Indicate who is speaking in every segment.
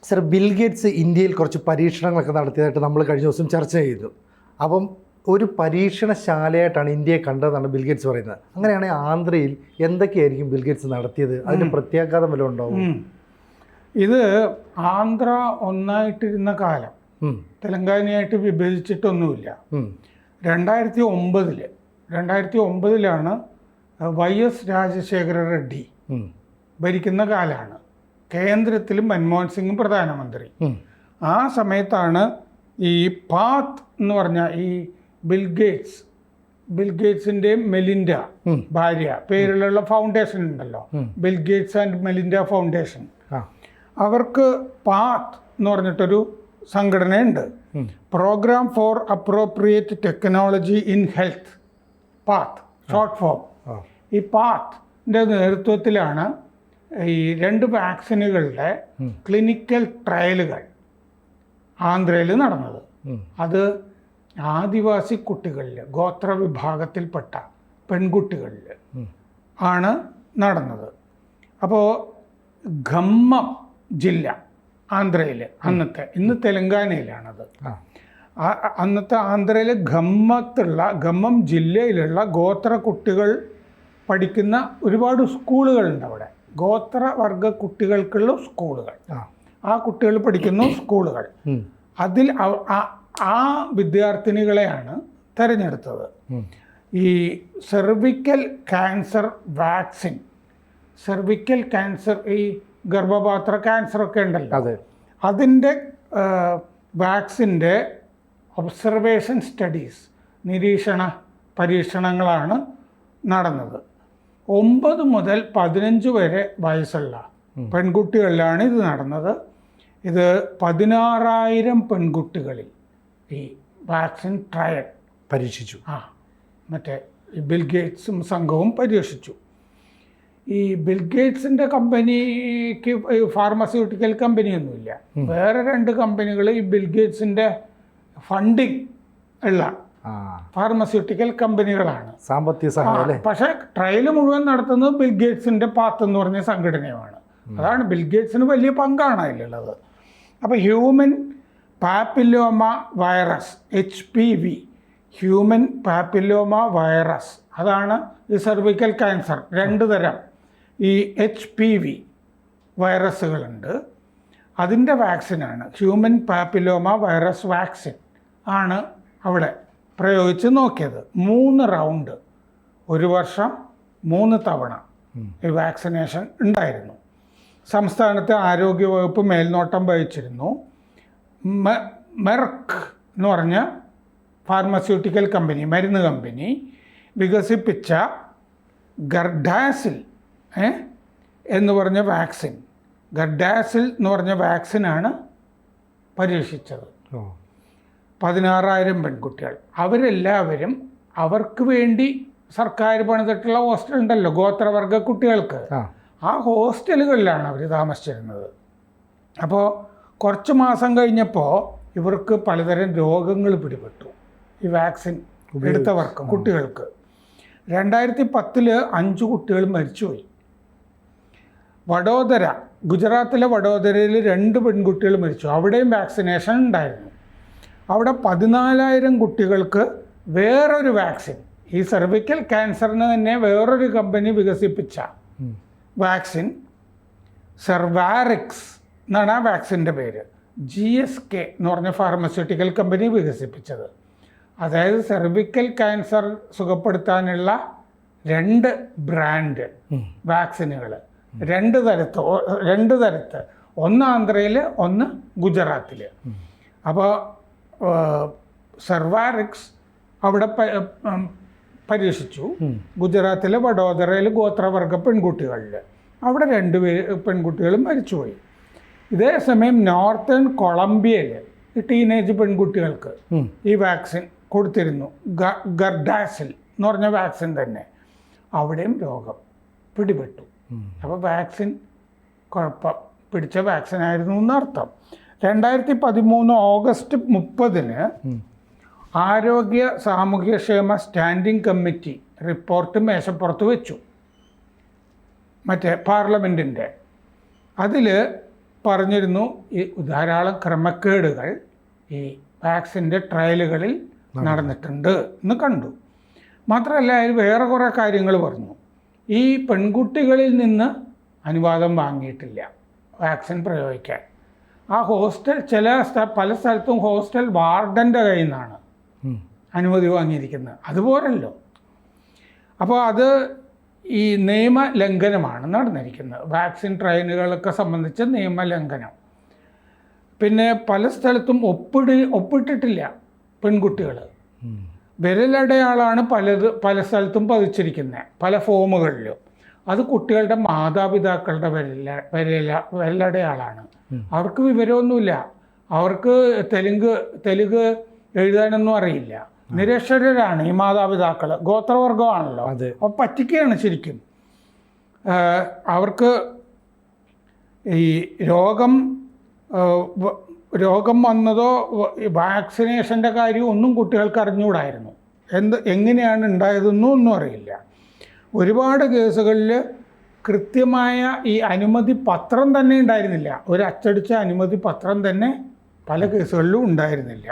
Speaker 1: Sir, Bill Gates ഇന്ത്യയിൽ കുറച്ച് പരീക്ഷണങ്ങളൊക്കെ നടത്തിയതായിട്ട് നമ്മൾ കഴിഞ്ഞ ദിവസം ചർച്ച ചെയ്തു. അപ്പം ഒരു പരീക്ഷണശാലയായിട്ടാണ് ഇന്ത്യയെ കണ്ടതെന്നാണ് ബിൽഗേറ്റ്സ് പറയുന്നത്. അങ്ങനെയാണെങ്കിൽ ആന്ധ്രയിൽ എന്തൊക്കെയായിരിക്കും ബിൽഗേറ്റ്സ് നടത്തിയത്? അതിന് പ്രത്യാഘാതം വല്ലതും ഉണ്ടാവും?
Speaker 2: ഇത് ആന്ധ്ര ഒന്നായിട്ടിരുന്ന കാലം തെലങ്കാനയായിട്ട് വിഭജിച്ചിട്ടൊന്നുമില്ല. 2009 YS രാജശേഖര റെഡ്ഡി ഭരിക്കുന്ന കാലമാണ്. കേന്ദ്രത്തിലും മൻമോഹൻ സിംഗും പ്രധാനമന്ത്രി. ആ സമയത്താണ് ഈ പാത്ത് എന്ന് പറഞ്ഞ ഈ ബിൽഗേറ്റ്സിൻ്റെ മെലിൻഡ ഭാര്യ പേരിലുള്ള ഫൗണ്ടേഷൻ ഉണ്ടല്ലോ, ബിൽഗേറ്റ്സ് ആൻഡ് മെലിൻഡ ഫൗണ്ടേഷൻ. അവർക്ക് പാത്ത് എന്ന് പറഞ്ഞിട്ടൊരു സംഘടനയുണ്ട്, programme for appropriate technology in health, PATH short form. ഈ പാത്തിൻ്റെ നേതൃത്വത്തിലാണ് ഈ 2 വാക്സിനുകളുടെ ക്ലിനിക്കൽ ട്രയലുകൾ ആന്ധ്രയിൽ നടന്നത്. അത് ആദിവാസി കുട്ടികളിൽ, ഗോത്ര വിഭാഗത്തിൽപ്പെട്ട പെൺകുട്ടികളിൽ ആണ് നടന്നത്. അപ്പോൾ ഖമ്മം ജില്ല ആന്ധ്രയിൽ, ഇന്ന് തെലങ്കാനയിലാണത്. അന്നത്തെ ആന്ധ്രയിലെ ഖമ്മം ജില്ലയിലുള്ള ഗോത്ര കുട്ടികൾ പഠിക്കുന്ന ഒരുപാട് സ്കൂളുകളുണ്ട്. അവിടെ ഗോത്രവർഗ കുട്ടികൾക്കുള്ള സ്കൂളുകൾ, ആ കുട്ടികൾ പഠിക്കുന്ന സ്കൂളുകൾ, അതിൽ ആ വിദ്യാർത്ഥിനികളെയാണ് തിരഞ്ഞെടുത്തത്. ഈ cervical cancer vaccine, cervical cancer, ഈ ഗർഭപാത്ര ക്യാൻസറൊക്കെ ഉണ്ടല്ലോ, അതിൻ്റെ വാക്സിൻ്റെ ഒബ്സർവേഷൻ സ്റ്റഡീസ്, നിരീക്ഷണ പരീക്ഷണങ്ങളാണ് നടന്നത്. 9 മുതൽ 15 വരെ വയസ്സുള്ള പെൺകുട്ടികളിലാണ് ഇത് നടന്നത്. ഇത് 16,000 പെൺകുട്ടികളിൽ ഈ വാക്സിൻ ട്രയൽ
Speaker 1: പരീക്ഷിച്ചു.
Speaker 2: മറ്റേ ബിൽഗേറ്റ്സും സംഘവും പരീക്ഷിച്ചു. ഈ ബിൽഗേറ്റ്സിൻ്റെ കമ്പനിക്ക് ഫാർമസ്യൂട്ടിക്കൽ കമ്പനിയൊന്നുമില്ല. വേറെ 2 കമ്പനികൾ ഈ ബിൽഗേറ്റ്സിൻ്റെ ഫണ്ടിങ് ഉള്ള ഫാർമസ്യൂട്ടിക്കൽ കമ്പനികളാണ്,
Speaker 1: സാമ്പത്തിക സഹായം.
Speaker 2: പക്ഷേ ട്രയൽ മുഴുവൻ നടത്തുന്നത് ബിൽഗേറ്റ്സിൻ്റെ പാത്ത് എന്ന് പറഞ്ഞ സംഘടനയാണ്. അതാണ് ബിൽഗേറ്റ്സിന് വലിയ പങ്കാണ് അതിലുള്ളത്. അപ്പോൾ human papilloma virus, HPV, human papilloma virus, അതാണ് ഈ സെർവിക്കൽ ക്യാൻസർ. 2 തരം ഈ HPV വൈറസുകളുണ്ട്. അതിൻ്റെ വാക്സിനാണ് ഹ്യൂമൻ പാപ്പില്ലോമ വൈറസ് വാക്സിൻ ആണ് അവിടെ പ്രയോഗിച്ച് നോക്കിയത്. 3 റൗണ്ട്, 1 വർഷം 3 തവണ ഈ വാക്സിനേഷൻ ഉണ്ടായിരുന്നു. സംസ്ഥാനത്തെ ആരോഗ്യവകുപ്പ് മേൽനോട്ടം വഹിച്ചിരുന്നു. മെർക്ക് എന്ന് പറഞ്ഞ ഫാർമസ്യൂട്ടിക്കൽ കമ്പനി, മരുന്ന് കമ്പനി വികസിപ്പിച്ച ഗർഡാസിൽ എന്ന് പറഞ്ഞ വാക്സിൻ, ഗർഡാസിൽ എന്ന് പറഞ്ഞ വാക്സിനാണ് പരീക്ഷിച്ചത്. 16,000 പെൺകുട്ടികൾ. അവരെല്ലാവരും അവർക്ക് വേണ്ടി സർക്കാർ പണിതിട്ടുള്ള ഹോസ്റ്റൽ ഉണ്ടല്ലോ ഗോത്രവർഗ കുട്ടികൾക്ക്, ആ ഹോസ്റ്റലുകളിലാണ് അവർ താമസിച്ചിരുന്നത്. അപ്പോൾ കുറച്ച് മാസം കഴിഞ്ഞപ്പോൾ ഇവർക്ക് പലതരം രോഗങ്ങൾ പിടിപെട്ടു, ഈ വാക്സിൻ എടുത്തവർക്ക്, കുട്ടികൾക്ക്. 2010 5 കുട്ടികൾ മരിച്ചുപോയി. വഡോദര, ഗുജറാത്തിലെ വഡോദരയിൽ 2 പെൺകുട്ടികൾ മരിച്ചു. അവിടെയും വാക്സിനേഷൻ ഉണ്ടായിരുന്നു. അവിടെ 14,000 കുട്ടികൾക്ക് വേറൊരു വാക്സിൻ, ഈ സെർവിക്കൽ ക്യാൻസറിന് തന്നെ വേറൊരു കമ്പനി വികസിപ്പിച്ച വാക്സിൻ, സെർവാറിക്സ് എന്നാണ് ആ വാക്സിൻ്റെ പേര്, GSK എന്ന് പറഞ്ഞ ഫാർമസ്യൂട്ടിക്കൽ കമ്പനി വികസിപ്പിച്ചത്. അതായത് സെർവിക്കൽ ക്യാൻസർ സുഖപ്പെടുത്താനുള്ള 2 ബ്രാൻഡ് വാക്സിനുകൾ, 2 തരത്ത്, ഒന്ന് ആന്ധ്രയിൽ, ഒന്ന് ഗുജറാത്തിൽ. അപ്പോൾ സെർവാറിക്സ് അവിടെ പരീക്ഷിച്ചു, ഗുജറാത്തിലെ വഡോദരയിൽ ഗോത്രവർഗ പെൺകുട്ടികളിൽ. അവിടെ 2 പെൺകുട്ടികളും മരിച്ചുപോയി. ഇതേ സമയം നോർത്തേൺ കൊളംബിയയിൽ ഈ ടീനേജ് പെൺകുട്ടികൾക്ക് ഈ വാക്സിൻ കൊടുത്തിരുന്നു, ഗർഡാസിൽ എന്ന് പറഞ്ഞ വാക്സിൻ തന്നെ. അവിടെയും രോഗം പിടിപെട്ടു. അപ്പോൾ വാക്സിൻ കുഴപ്പം പിടിച്ച വാക്സിനായിരുന്നു എന്നർത്ഥം. 2013 ഓഗസ്റ്റ് 30 ആരോഗ്യ സാമൂഹ്യക്ഷേമ സ്റ്റാൻഡിംഗ് കമ്മിറ്റി റിപ്പോർട്ട് മേശപ്പുറത്ത് വെച്ചു, മറ്റേ പാർലമെൻറ്റിൻ്റെ. അതിൽ പറഞ്ഞിരുന്നു ഈ ധാരാളം ക്രമക്കേടുകൾ ഈ വാക്സിൻ്റെ ട്രയലുകളിൽ നടന്നിട്ടുണ്ട് എന്ന് കണ്ടു. മാത്രമല്ല അതിൽ വേറെ കുറേ കാര്യങ്ങൾ പറഞ്ഞു. ഈ പെൺകുട്ടികളിൽ നിന്ന് അനുവാദം വാങ്ങിയിട്ടില്ല വാക്സിൻ പ്രയോഗിക്കാൻ. ആ ഹോസ്റ്റൽ പല സ്ഥലത്തും ഹോസ്റ്റൽ വാർഡൻ്റെ കയ്യിൽ നിന്നാണ് അനുമതി വാങ്ങിയിരിക്കുന്നത്. അതുപോലല്ലോ. അപ്പോൾ അത് ഈ നിയമലംഘനമാണ് നടന്നിരിക്കുന്നത്. വാക്സിൻ ട്രയലുകളൊക്കെ സംബന്ധിച്ച് നിയമലംഘനം. പിന്നെ പല സ്ഥലത്തും ഒപ്പിട്ടിട്ടില്ല പെൺകുട്ടികൾ. വിരലടയാളാണ് പല സ്ഥലത്തും പതിച്ചിരിക്കുന്നത്, പല ഫോമുകളിലും. അത് കുട്ടികളുടെ മാതാപിതാക്കളുടെ വിരലടയാളാണ്. അവർക്ക് വിവരമൊന്നുമില്ല. അവർക്ക് തെലുങ്ക് എഴുതാനൊന്നും അറിയില്ല. നിരക്ഷരരാണ് ഈ മാതാപിതാക്കൾ. ഗോത്രവർഗമാണല്ലോ. അപ്പോൾ പറ്റിക്കുകയാണ് ശരിക്കും. അവർക്ക് ഈ രോഗം വന്നതോ വാക്സിനേഷൻ്റെ കാര്യം ഒന്നും കുട്ടികൾക്ക് അറിഞ്ഞുകൂടായിരുന്നു. എങ്ങനെയാണ് ഉണ്ടായതെന്നും ഒന്നും അറിയില്ല. ഒരുപാട് കേസുകളിൽ കൃത്യമായ ഈ അനുമതി പത്രം തന്നെ ഉണ്ടായിരുന്നില്ല. ഒരു അച്ചടിച്ച അനുമതി പത്രം തന്നെ പല കേസുകളിലും ഉണ്ടായിരുന്നില്ല.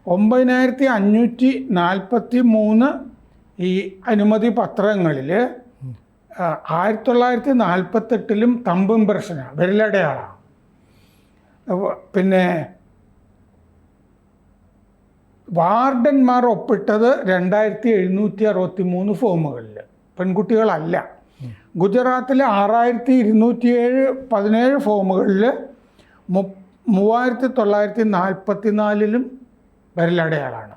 Speaker 2: 9543 ഈ അനുമതി പത്രങ്ങളിൽ 1948 തമ്പ് ഇംപ്രഷനാണ്, വിരലടയാളാണ്. പിന്നെ വാർഡന്മാർ ഒപ്പിട്ടത് 2763 ഫോമുകളിൽ, പെൺകുട്ടികളല്ല. ഗുജറാത്തിലെ 6217 ഫോമുകളിൽ 3944 വിരലടയാളാണ്.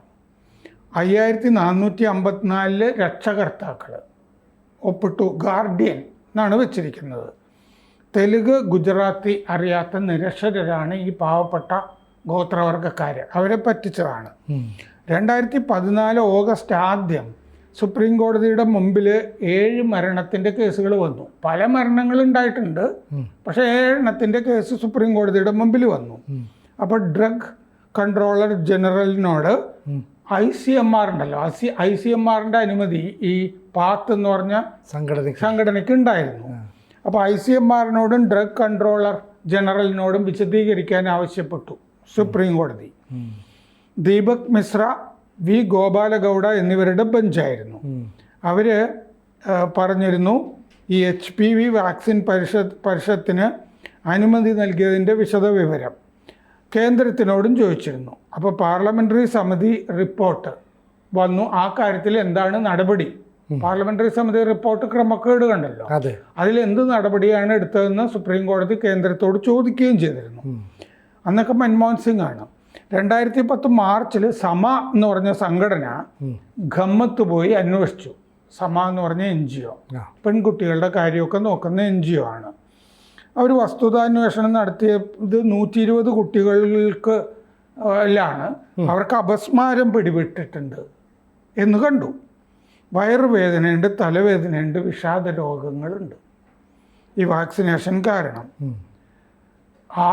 Speaker 2: 5454 രക്ഷകർത്താക്കൾ ഒപ്പിട്ടു. ഗാർഡിയൻ എന്നാണ് വെച്ചിരിക്കുന്നത്. തെലുങ്ക് ഗുജറാത്തി അറിയാത്ത നിരക്ഷരരാണ് ഈ പാവപ്പെട്ട ഗോത്രവർഗക്കാർ. അവരെ പറ്റിച്ചതാണ്. 2014 ഓഗസ്റ്റ് 1 സുപ്രീം കോടതിയുടെ മുമ്പിൽ 7 മരണത്തിൻ്റെ കേസുകൾ വന്നു. പല മരണങ്ങളുണ്ടായിട്ടുണ്ട്, പക്ഷേ 7 എണ്ണത്തിൻ്റെ കേസ് സുപ്രീം കോടതിയുടെ മുമ്പിൽ വന്നു. അപ്പോൾ ഡ്രഗ് കൺട്രോളർ ജനറലിനോട് ICMR ഉണ്ടല്ലോ, ICMRൻ്റെ അനുമതി ഈ പാത്ത് എന്ന് പറഞ്ഞ സംഘടനയ്ക്ക് ഉണ്ടായിരുന്നു. അപ്പോൾ ICMRനോടും ഡ്രഗ് കൺട്രോളർ ജനറലിനോടും വിശദീകരിക്കാൻ ആവശ്യപ്പെട്ടു സുപ്രീം കോടതി. ദീപക് മിശ്ര, വി ഗോപാലഗൗഡ എന്നിവരുടെ ബെഞ്ചായിരുന്നു. അവർ പറഞ്ഞിരുന്നു ഈ HPV വാക്സിൻ പരിഷത്തിന് അനുമതി നൽകിയതിൻ്റെ വിശദവിവരം കേന്ദ്രത്തിനോടും ചോദിച്ചിരുന്നു. അപ്പോൾ പാർലമെൻ്ററി സമിതി റിപ്പോർട്ട് വന്നു. ആ കാര്യത്തിൽ എന്താണ് നടപടി? പാർലമെൻ്ററി സമിതി റിപ്പോർട്ട് ക്രമക്കേട് കണ്ടല്ലോ. അതിലെന്ത് നടപടിയാണ് എടുത്തതെന്ന് സുപ്രീം കോടതി കേന്ദ്രത്തോട് ചോദിക്കുകയും ചെയ്തിരുന്നു. അന്നൊക്കെ മൻമോഹൻ സിംഗ് ആണ്. 2010 മാർച്ചിൽ സമ എന്ന് പറഞ്ഞ സംഘടന ഖമ്മത്ത് പോയി അന്വേഷിച്ചു. സമ എന്ന് പറഞ്ഞ NGO, പെൺകുട്ടികളുടെ കാര്യമൊക്കെ നോക്കുന്ന NGO ആണ്. അവർ വസ്തുതാന്വേഷണം നടത്തിയത് 120 കുട്ടികൾക്ക് അവർക്ക് അപസ്മാരം പിടിപെട്ടിട്ടുണ്ട് എന്ന് കണ്ടു. വയറുവേദനയുണ്ട്, തലവേദനയുണ്ട്, വിഷാദ രോഗങ്ങളുണ്ട് ഈ വാക്സിനേഷൻ കാരണം.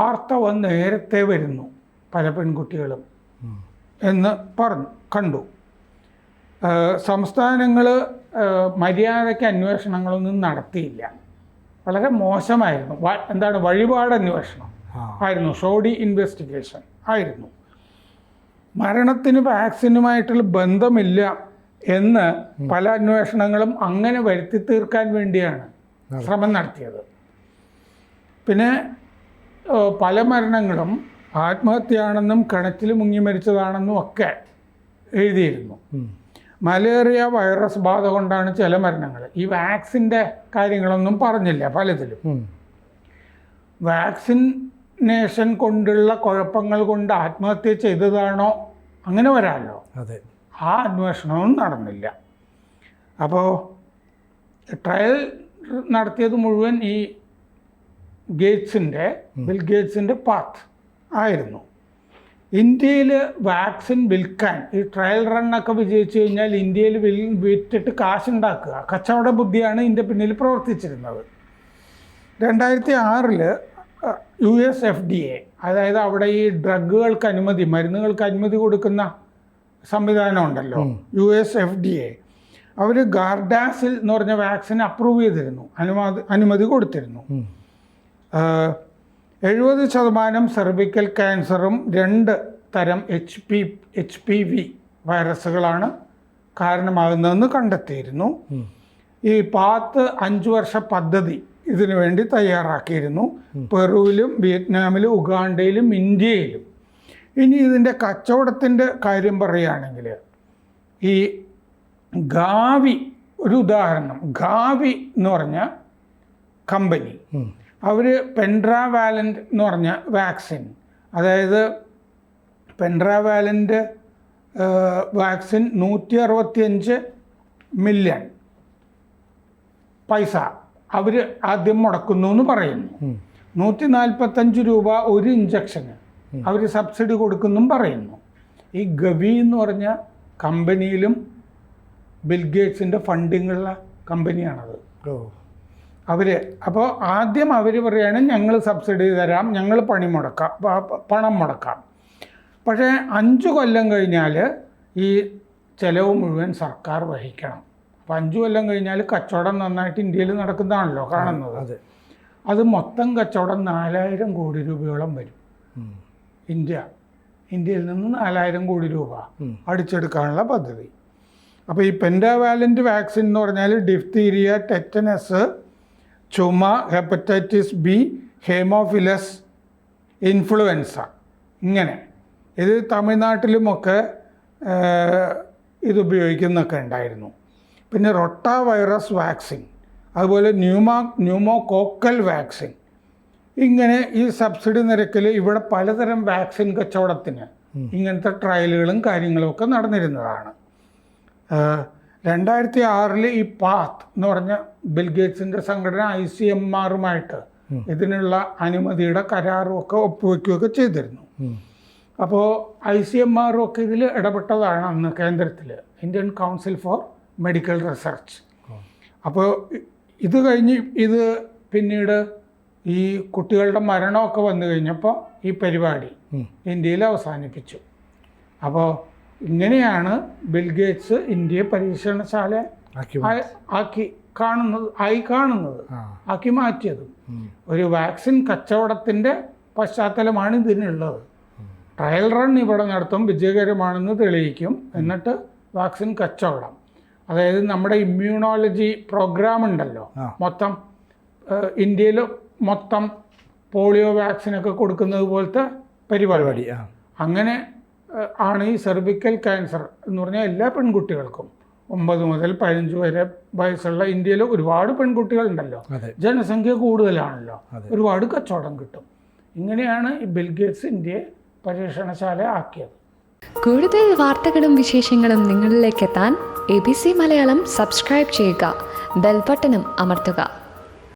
Speaker 2: ആർത്തവം നേരത്തെ വരുന്നു പല പെൺകുട്ടികളും എന്ന് കണ്ടു. സംസ്ഥാനങ്ങൾ മര്യാദയ്ക്ക് അന്വേഷണങ്ങളൊന്നും നടത്തിയില്ല. വളരെ മോശമായിരുന്നു. വഴിപാട് അന്വേഷണം ആയിരുന്നു, ഷോഡി ഇൻവെസ്റ്റിഗേഷൻ ആയിരുന്നു. മരണത്തിന് വാക്സിനുമായിട്ടുള്ള ബന്ധമില്ല എന്ന് പല അന്വേഷണങ്ങളും അങ്ങനെ വരുത്തി തീർക്കാൻ വേണ്ടിയാണ് ശ്രമം നടത്തിയത്. പിന്നെ പല മരണങ്ങളും ആത്മഹത്യയാണെന്നും കിണറ്റിൽ മുങ്ങി മരിച്ചതാണെന്നും ഒക്കെ എഴുതിയിരുന്നു. മലേറിയ വൈറസ് ബാധ കൊണ്ടാണ് ചില മരണങ്ങൾ. ഈ വാക്സിൻ്റെ കാര്യങ്ങളൊന്നും പറഞ്ഞില്ല പലതിലും. വാക്സിനേഷൻ കൊണ്ടുള്ള കുഴപ്പങ്ങൾ കൊണ്ട് ആത്മഹത്യ ചെയ്തതാണോ അങ്ങനെ വരാമല്ലോ. ആ അന്വേഷണവും നടന്നില്ല. അപ്പോൾ ട്രയൽ നടത്തിയത് മുഴുവൻ ഈ ബിൽ ഗേറ്റ്സിൻ്റെ പാത്ത് ആയിരുന്നു. ഇന്ത്യയിൽ വാക്സിൻ വിൽക്കാൻ ഈ ട്രയൽ റണ്ണൊക്കെ വിജയിച്ചു കഴിഞ്ഞാൽ ഇന്ത്യയിൽ വിറ്റിട്ട് കാശുണ്ടാക്കുക, കച്ചവട ബുദ്ധിയാണ് ഇതിൻ്റെ പിന്നിൽ പ്രവർത്തിച്ചിരുന്നത്. 2006 US FDA, അതായത് അവിടെ ഈ മരുന്നുകൾക്ക് അനുമതി കൊടുക്കുന്ന സംവിധാനം ഉണ്ടല്ലോ, US FDA, അവർ ഗാർഡാസിൽ എന്ന് പറഞ്ഞ വാക്സിൻ അപ്രൂവ് ചെയ്തിരുന്നു, അനുമതി കൊടുത്തിരുന്നു. 70% സെർവിക്കൽ ക്യാൻസറും 2 തരം HPV വൈറസുകളാണ് കാരണമാകുന്നതെന്ന് കണ്ടെത്തിയിരുന്നു. ഈ പാത്ത് 5 വർഷ പദ്ധതി ഇതിനു വേണ്ടി തയ്യാറാക്കിയിരുന്നു. പെറുവിലും വിയറ്റ്നാമിലും ഉഗാണ്ടയിലും ഇന്ത്യയിലും. ഇനി ഇതിൻ്റെ കച്ചവടത്തിൻ്റെ കാര്യം പറയുകയാണെങ്കിൽ ഈ ഗാവി ഒരു ഉദാഹരണം. ഗാവി എന്ന് പറഞ്ഞ കമ്പനി അവർ പെൻഡ്രാവാലൻ്റ് എന്ന് പറഞ്ഞ വാക്സിൻ, അതായത് പെൻഡ്രാവാലൻ്റ് വാക്സിൻ 165 മില്യൺ പൈസ അവർ ആദ്യം മുടക്കുന്നു എന്ന് പറയുന്നു. 145 രൂപ ഒരു ഇഞ്ചക്ഷന് അവർ സബ്സിഡി കൊടുക്കുന്നും പറയുന്നു. ഈ ഗവി എന്ന് പറഞ്ഞ കമ്പനിയിലും ബിൽഗേറ്റ്സിൻ്റെ ഫണ്ടിങ്ങുള്ള കമ്പനിയാണത്. അപ്പോൾ ആദ്യം അവർ പറയുകയാണ് ഞങ്ങൾ സബ്സിഡി തരാം, ഞങ്ങൾ പണം മുടക്കാം. പക്ഷേ 5 കൊല്ലം കഴിഞ്ഞാൽ ഈ ചിലവ് മുഴുവൻ സർക്കാർ വഹിക്കണം. അപ്പോൾ 5 കൊല്ലം കഴിഞ്ഞാൽ കച്ചവടം നന്നായിട്ട് ഇന്ത്യയിൽ നടക്കുന്നതാണല്ലോ കാണുന്നത്. അത് മൊത്തം കച്ചവടം 4000 കോടി രൂപയോളം വരും. ഇന്ത്യയിൽ നിന്ന് 4000 കോടി രൂപ അടിച്ചെടുക്കാനുള്ള പദ്ധതി. അപ്പോൾ ഈ പെൻഡാവാലൻ്റ് വാക്സിൻ എന്ന് പറഞ്ഞാൽ ഡിഫ്തീരിയ, ടെറ്റനസ്, ചുമ, ഹെപ്പറ്റൈറ്റിസ് ബി, ഹേമോഫിലസ്, ഇൻഫ്ലുവൻസ, ഇങ്ങനെ ഇത് തമിഴ്നാട്ടിലുമൊക്കെ ഇത് ഉപയോഗിക്കുന്നൊക്കെ ഉണ്ടായിരുന്നു. പിന്നെ റൊട്ട വൈറസ് വാക്സിൻ, അതുപോലെ ന്യൂമോകോക്കൽ വാക്സിൻ, ഇങ്ങനെ ഈ സബ്സിഡി നിരക്കിൽ ഇവിടെ പലതരം വാക്സിൻ കച്ചവടത്തിന് ഇങ്ങനത്തെ ട്രയലുകളും കാര്യങ്ങളും ഒക്കെ നടന്നിരുന്നതാണ്. 2006 ഈ പാത്ത് എന്ന് പറഞ്ഞ ബിൽഗേറ്റ്സിൻ്റെ സംഘടന ICMR-ഉമായിട്ട് ഇതിനുള്ള അനുമതിയുടെ കരാറും ഒക്കെ ഒപ്പുവെക്കുകയൊക്കെ ചെയ്തിരുന്നു. അപ്പോൾ ICMR ഒക്കെ ഇതിൽ ഇടപെട്ടതാണ് അന്ന് കേന്ദ്രത്തിൽ, Indian council four medical research. അപ്പോൾ ഇത് കഴിഞ്ഞ് ഇത് പിന്നീട് ഈ കുട്ടികളുടെ മരണമൊക്കെ വന്നു കഴിഞ്ഞപ്പോൾ ഈ പരിപാടി ഇന്ത്യയിൽ അവസാനിപ്പിച്ചു. അപ്പോൾ ഇങ്ങനെയാണ് ബിൽഗേറ്റ്സ് ഇന്ത്യയെ പരീക്ഷണശാല ആക്കി മാറ്റിയത്. ഒരു വാക്സിൻ കച്ചവടത്തിൻ്റെ പശ്ചാത്തലമാണ് ഇതിനുള്ളത്. ട്രയൽ റൺ ഇവിടെ നടത്തും, വിജയകരമാണെന്ന് തെളിയിക്കും, എന്നിട്ട് വാക്സിൻ കച്ചവടം. അതായത് നമ്മുടെ ഇമ്മ്യൂണോളജി പ്രോഗ്രാം ഉണ്ടല്ലോ, മൊത്തം ഇന്ത്യയിൽ മൊത്തം പോളിയോ വാക്സിനൊക്കെ കൊടുക്കുന്നത് പോലത്തെ പരിപാടി. അങ്ങനെ ആണ് ഈ സെർവിക്കൽ ക്യാൻസർ എന്ന് പറഞ്ഞാൽ എല്ലാ പെൺകുട്ടികൾക്കും 9 മുതൽ 15 വരെ വയസ്സുള്ള ഇന്ത്യയിൽ ഒരുപാട് പെൺകുട്ടികളുണ്ടല്ലോ, ജനസംഖ്യ കൂടുതലാണല്ലോ, ഒരുപാട് കച്ചവടം കിട്ടും. ഇങ്ങനെയാണ് ഈ ബിൽഗേറ്റ്സ് ഇന്ത്യയെ പരീക്ഷണശാല ആക്കിയത്.
Speaker 3: കൂടുതൽ വാർത്തകളും വിശേഷങ്ങളും നിങ്ങളിലേക്ക് എത്താൻ ABC മലയാളം സബ്സ്ക്രൈബ് ചെയ്യുക, ബെൽ ബട്ടണും അമർത്തുക.